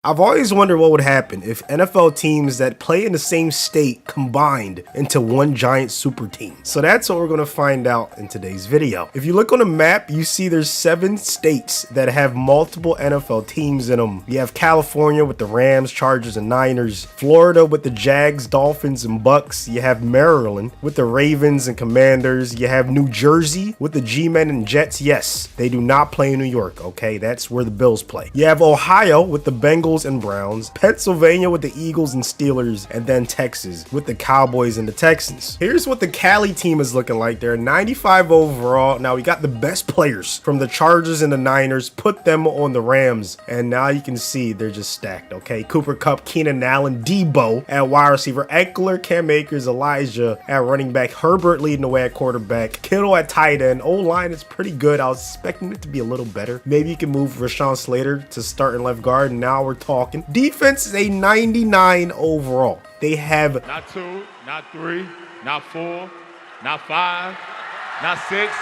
I've always wondered what would happen if NFL teams that play in the same state combined into one giant super team. So that's what we're going to find out in today's video. If you look on the map, you see there's 7 states that have multiple NFL teams in them. You have California with the Rams, Chargers, and Niners. Florida with the Jags, Dolphins, and Bucks. You have Maryland with the Ravens and Commanders. You have New Jersey with the G-Men and Jets. Yes, they do not play in New York, okay? That's where the Bills play. You have Ohio with the Bengals and Browns, Pennsylvania with the Eagles and Steelers, and then Texas with the Cowboys and the Texans. Here's what the Cali team is looking like. They're 95 overall. Now we got the best players from the Chargers and the Niners, put them on the Rams, and now you can see they're just stacked, okay? Cooper Kupp, Keenan Allen, Debo at wide receiver, Eckler, Cam Akers, Elijah at running back, Herbert leading the way at quarterback, Kittle at tight end. O-line is pretty good. I was expecting it to be a little better. Maybe you can move Rashawn Slater to start in left guard, and now we're talking. Defense is a 99 overall. They have not 2, not 3, not 4, not 5, not 6,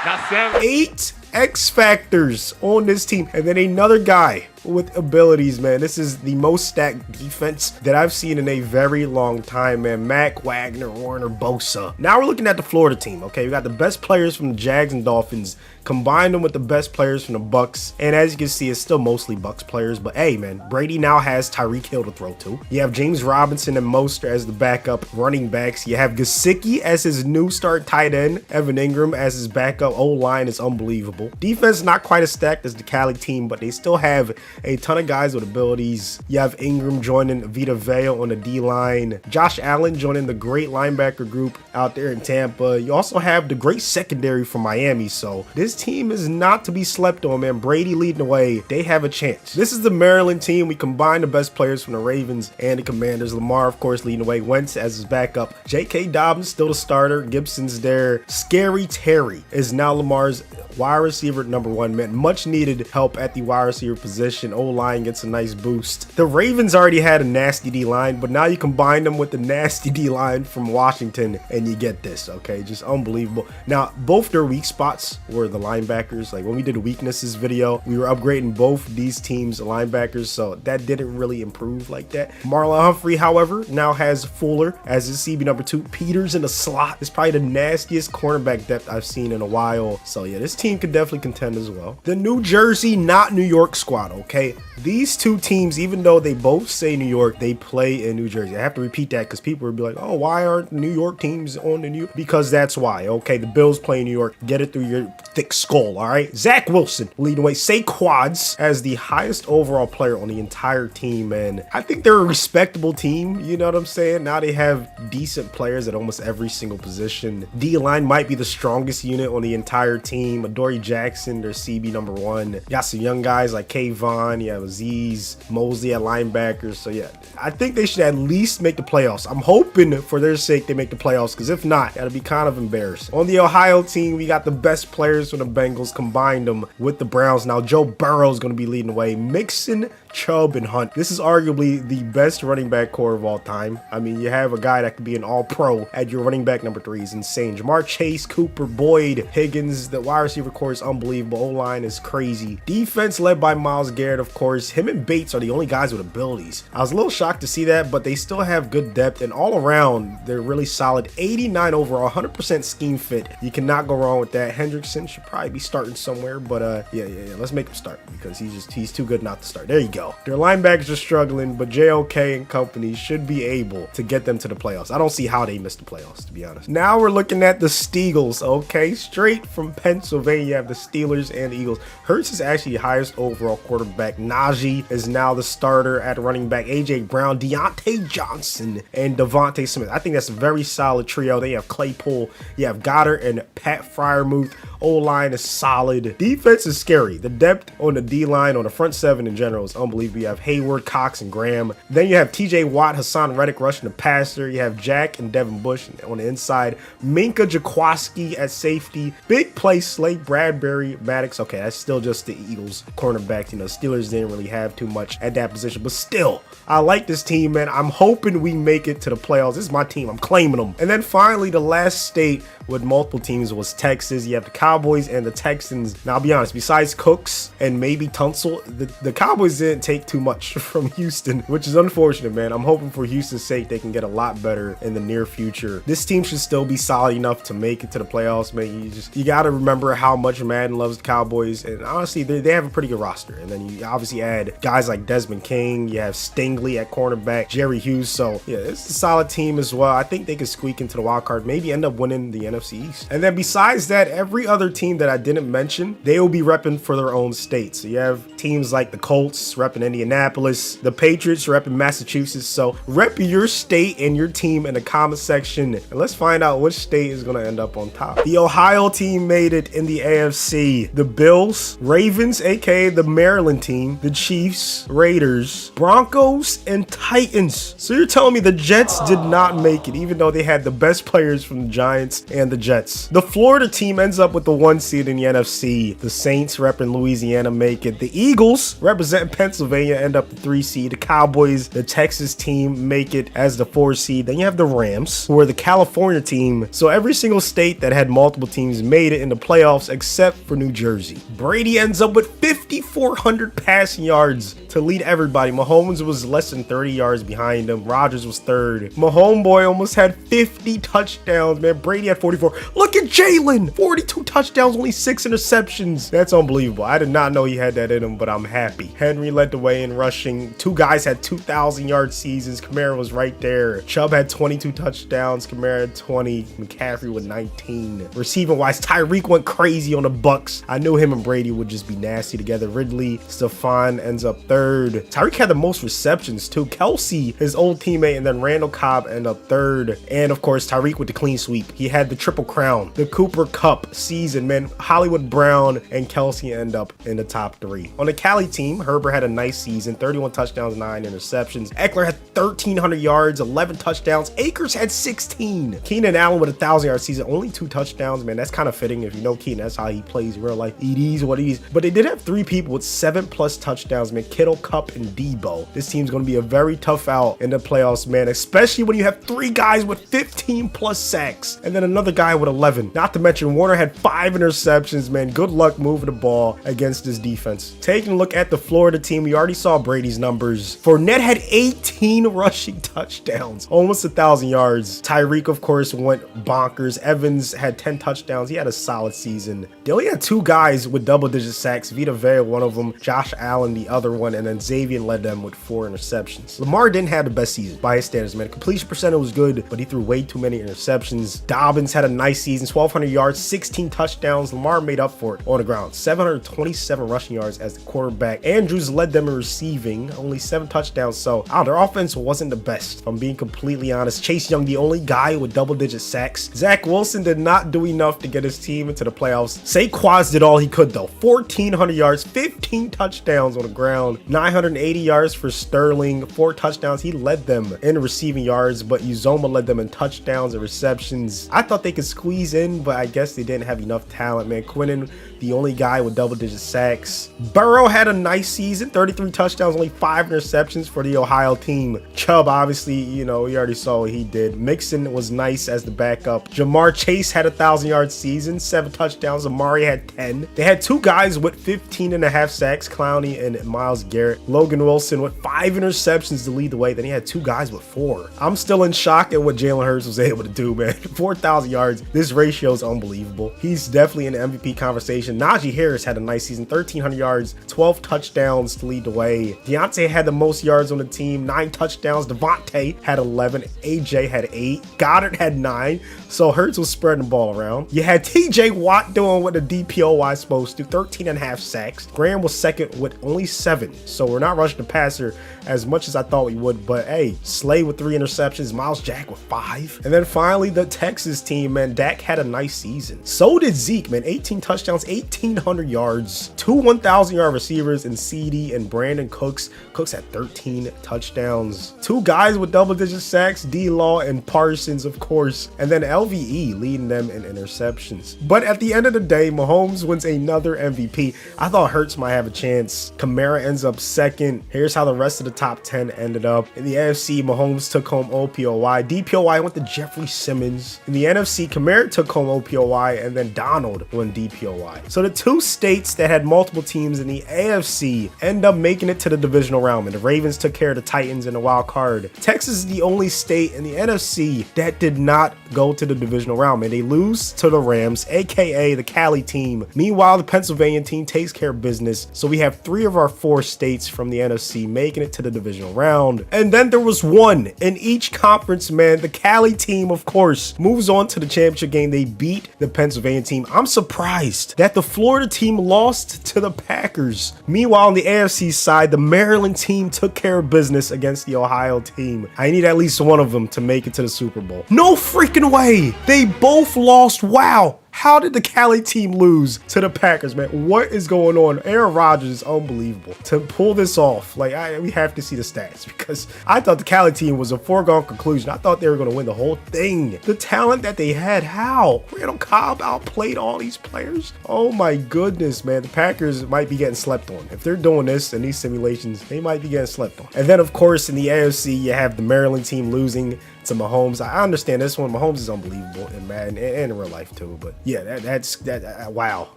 not 7. 8 X factors on this team, and then another guy with abilities, man. This is the most stacked defense that I've seen in a very long time, man. Mack, Wagner, Warner, Bosa. Now we're looking at the Florida team, okay? We got the best players from the Jags and Dolphins, combine them with the best players from the Bucks, and as you can see, it's still mostly Bucks players, but hey, man, Brady now has Tyreek Hill to throw to. You have James Robinson and Mostert as the backup running backs. You have Gesicki as his new start tight end, Evan Ingram as his backup. O-line is unbelievable. Defense not quite as stacked as the Cali team, but they still have a ton of guys with abilities. You have Ingram joining Vita Vea on the D-line. Josh Allen joining the great linebacker group out there in Tampa. You also have the great secondary from Miami. So this team is not to be slept on, man. Brady leading the way. They have a chance. This is the Maryland team. We combine the best players from the Ravens and the Commanders. Lamar, of course, leading the way. Wentz as his backup. J.K. Dobbins still the starter. Gibson's there. Scary Terry is now Lamar's wide receiver #1, man. Much needed help at the wide receiver position. O-line gets a nice boost. The Ravens already had a nasty D-line, but now you combine them with the nasty D-line from Washington and you get this, okay? Just unbelievable. Now, both their weak spots were the linebackers. Like when we did a weaknesses video, we were upgrading both these teams' linebackers, so that didn't really improve like that. Marlon Humphrey, however, now has Fuller as his CB #2. Peters in the slot is probably the nastiest cornerback depth I've seen in a while. So yeah, this team could definitely contend as well. The New Jersey, not New York squad, okay? These two teams, even though they both say New York, they play in New Jersey. I have to repeat that because people would be like, oh, why aren't New York teams on the New? Because that's why, okay? The Bills play in New York. Get it through your thick skull, all right? Zach Wilson leading the way. Saquads as the highest overall player on the entire team, and I think they're a respectable team, you know what I'm saying? Now they have decent players at almost every single position. D-line might be the strongest unit on the entire team. Adoree Jackson, their CB #1. You got some young guys like Kayvon, you have Aziz, Mosley at linebackers. So yeah, I think they should at least make the playoffs. I'm hoping for their sake they make the playoffs, because if not, that'll be kind of embarrassing. On the Ohio team, we got the best players from the Bengals, combined them with the Browns. Now Joe Burrow is going to be leading the way. Mixon, Chubb, and Hunt. This is arguably the best running back core of all time. I mean, you have a guy that could be an all-pro at your running back #3 is insane. Jamar Chase, Cooper, Boyd, Higgins. The wide receiver core is unbelievable. O-line is crazy. Defense led by Myles Garrett, of course. Him and Bates are the only guys with abilities. I was a little shocked to see that, but they still have good depth, and all around, they're really solid. 89 overall, 100% scheme fit. You cannot go wrong with that. Hendrickson should probably be starting somewhere, but yeah, let's make him start because he's too good not to start. There you go. Their linebackers are struggling, but JOK and company should be able to get them to the playoffs. I don't see how they missed the playoffs, to be honest. Now we're looking at the Steagles, okay? Straight from Pennsylvania, you have the Steelers and the Eagles. Hurts is actually the highest overall quarterback. Najee is now the starter at running back. AJ Brown, Deontay Johnson, and Devontae Smith. I think that's a very solid trio. They have Claypool, you have Goddard, and Pat Freiermuth. O-line is solid. Defense is scary. The depth on the D-line, on the front 7 in general, is unbelievable. You have Hayward, Cox, and Graham. Then you have TJ Watt, Hassan Reddick rushing the passer. You have Jack and Devin Bush on the inside. Minka Jaquaski at safety. Big play Slate, Bradbury, Maddox. Okay, that's still just the Eagles cornerbacks. You know, Steelers didn't really have too much at that position, but still, I like this team, man. I'm hoping we make it to the playoffs. This is my team. I'm claiming them. And then finally, the last state with multiple teams was Texas. You have the Cowboys and the Texans. Now, I'll be honest, besides Cooks and maybe Tunsil, the Cowboys didn't take too much from Houston, which is unfortunate, man. I'm hoping for Houston's sake they can get a lot better in the near future. This team should still be solid enough to make it to the playoffs, man. You got to remember how much Madden loves the Cowboys, and honestly, they have a pretty good roster. And then you obviously add guys like Desmond King, you have Stingley at cornerback, Jerry Hughes. So yeah, it's a solid team as well. I think they could squeak into the wild card, maybe end up winning the NFC East. And then besides that, every other team that I didn't mention, they will be repping for their own state. So you have teams like the Colts repping Indianapolis, the Patriots repping Massachusetts. So rep your state and your team in the comment section, and let's find out which state is going to end up on top. The Ohio team made it in the AFC. The Bills, Ravens, aka the Maryland team, the Chiefs, Raiders, Broncos, and Titans. So you're telling me the Jets did not make it, even though they had the best players from the Giants and the Jets. The Florida team ends up with the 1 seed in the NFC. The Saints repping Louisiana make it. The Eagles representing Pennsylvania end up the 3 seed. The Cowboys, the Texas team make it as the 4 seed. Then you have the Rams, who are the California team. So every single state that had multiple teams made it in the playoffs except for New Jersey. Brady ends up with 5,400 passing yards to lead everybody. Mahomes was less than 30 yards behind him. Rodgers was third. Mahomes boy almost had 50 touchdowns, man. Brady had 44. Look at Jalen, 42 touchdowns, only 6 interceptions. That's unbelievable. I did not know he had that in him, but I'm happy. Henry led the way in rushing. 2 guys had 2,000-yard seasons. Kamara was right there. Chubb had 22 touchdowns. Kamara had 20. McCaffrey with 19. Receiving wise, Tyreek went crazy on the Bucks. I knew him and Brady would just be nasty together. Ridley, Stephon ends up third. Tyreek had the most receptions too. Kelsey, his old teammate, and then Randall Cobb end up third. And of course, Tyreek with the clean sweep. He had the triple crown, the Cooper Cup season, man. Hollywood Brown and Kelsey end up in the top 3. On the Cali team, Herbert had a nice season, 31 touchdowns, 9 interceptions. Eckler had 1,300 yards, 11 touchdowns. Akers had 16. Keenan Allen with a 1,000-yard season, only 2 touchdowns, man. That's kind of fitting. If you know Keenan, that's how he plays in real life. It is what it is. But they did have 3 people with 7+ touchdowns, man. Kittle, Cup, and Debo. This team's going to be a very tough out in the playoffs, man, especially when you have 3 guys with 15+ sacks and then another guy with 11. Not to mention Warner had 5 interceptions, man. Good luck moving the ball against this defense. Taking a look at the Florida team, we already saw Brady's numbers. Fournette had 18 rushing touchdowns, almost 1,000 yards. Tyreek, of course, went bonkers. Evans had 10 touchdowns. He had a solid season. They only had 2 guys with double-digit sacks. Vita Vea, one of them, Josh Allen, the other one, and then Xavier led them with 4 interceptions. Lamar didn't have the best season by his standards, man. Completion percentage was good, but he threw way too many interceptions. Dobbins had a nice season, 1,200 yards, 16 touchdowns. Lamar made up for it on the ground. 727 rushing yards as the quarterback. Andrews led them in receiving, only 7 touchdowns. So, their offense wasn't the best, if I'm being completely honest. Chase Young, the only guy with double-digit sacks. Zach Wilson did not do enough to get his team into the playoffs. Saquon did all he could, though. 1,400 yards, 15 touchdowns on the ground, 980 yards for Sterling, 4 touchdowns. He led them in receiving yards, but Uzoma led them in touchdowns and receptions. I thought they could squeeze in, but I guess they didn't have enough talent, man. Quinnen, the only guy with double-digit sacks. Burrow had a nice season, 33 touchdowns, only 5 interceptions for the Ohio team. Chubb, obviously, you know, we already saw what he did. Mixon was nice as the backup. Jamar Chase had a 1,000-yard season, 7 touchdowns. Amari had 10. They had 2 guys with 15.5 sacks, Clowney and Myles Garrett. Logan Wilson with 5 interceptions to lead the way. Then he had 2 guys with 4. I'm still in shock at what Jalen Hurts was able to do, man. 4,000 yards. This ratio is unbelievable. He's definitely in the MVP conversation. Najee Harris had a nice season, 1,300 yards, 12 touchdowns to lead the way. Deontay had the most yards on the team, 9 touchdowns. Devontae had 11. AJ had 8. Goddard had 9. So Hurts was spreading the ball around. You had TJ Watt doing what the DPOY is supposed to, 13.5 sacks. Graham was second with only 7. So we're not rushing the passer as much as I thought we would. But hey, Slay with 3 interceptions, Miles Jack with 5. And then finally, the Texas team, man. Dak had a nice season. So did Zeke, man. 18 touchdowns, 1,800 yards, 2 1,000-yard receivers in CD and Brandon Cooks. Cooks had 13 touchdowns. 2 guys with double-digit sacks, D-Law and Parsons, of course. And then LVE leading them in interceptions. But at the end of the day, way, Mahomes wins another MVP. I thought Hurts might have a chance. Kamara ends up second. Here's how the rest of the top 10 ended up. In the AFC, Mahomes took home OPOY. DPOY went to Jeffrey Simmons. In the NFC, Kamara took home OPOY, and then Donald won DPOY. So the two states that had multiple teams in the AFC end up making it to the divisional round, and the Ravens took care of the Titans in the wild card. Texas is the only state in the NFC that did not go to the divisional round, and they lose to the Rams, aka the Cali team. Meanwhile, the Pennsylvania team takes care of business, so we have 3 of our 4 states from the NFC making it to the divisional round. And then there was one in each conference, man. The Cali team, of course, moves on to the championship game. They beat the Pennsylvania team. I'm surprised that the Florida team lost to the Packers. Meanwhile, on the AFC side, the Maryland team took care of business against the Ohio team. I need at least one of them to make it to the Super Bowl. No freaking way! They both lost. Wow. How did the Cali team lose to the Packers, man? What is going on? Aaron Rodgers is unbelievable to pull this off. Like, we have to see the stats, because I thought the Cali team was a foregone conclusion. I thought they were going to win the whole thing. The talent that they had, how? Randall Cobb outplayed all these players. Oh my goodness, man. The Packers might be getting slept on. If they're doing this in these simulations, they might be getting slept on. And then, of course, in the AFC, you have the Maryland team losing to Mahomes. I understand this one. Mahomes is unbelievable in Madden and in real life too. But yeah, that's wow.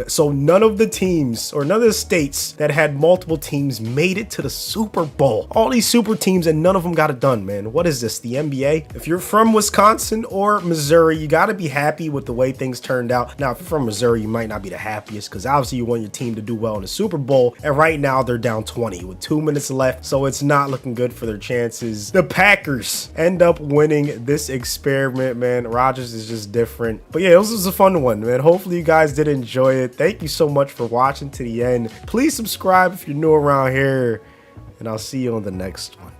So none of the teams, or none of the states that had multiple teams, made it to the Super Bowl. All these super teams and none of them got it done, man. What is this, the NBA? If you're from Wisconsin or Missouri, you got to be happy with the way things turned out. Now, if you're from Missouri, you might not be the happiest, because obviously you want your team to do well in the Super Bowl. And right now they're down 20 with 2 minutes left. So it's not looking good for their chances. The Packers end up winning this experiment, man. Rodgers is just different. But yeah, this was a fun one, man. Hopefully you guys did enjoy it. Thank you so much for watching to the end. Please subscribe if you're new around here, and I'll see you on the next one.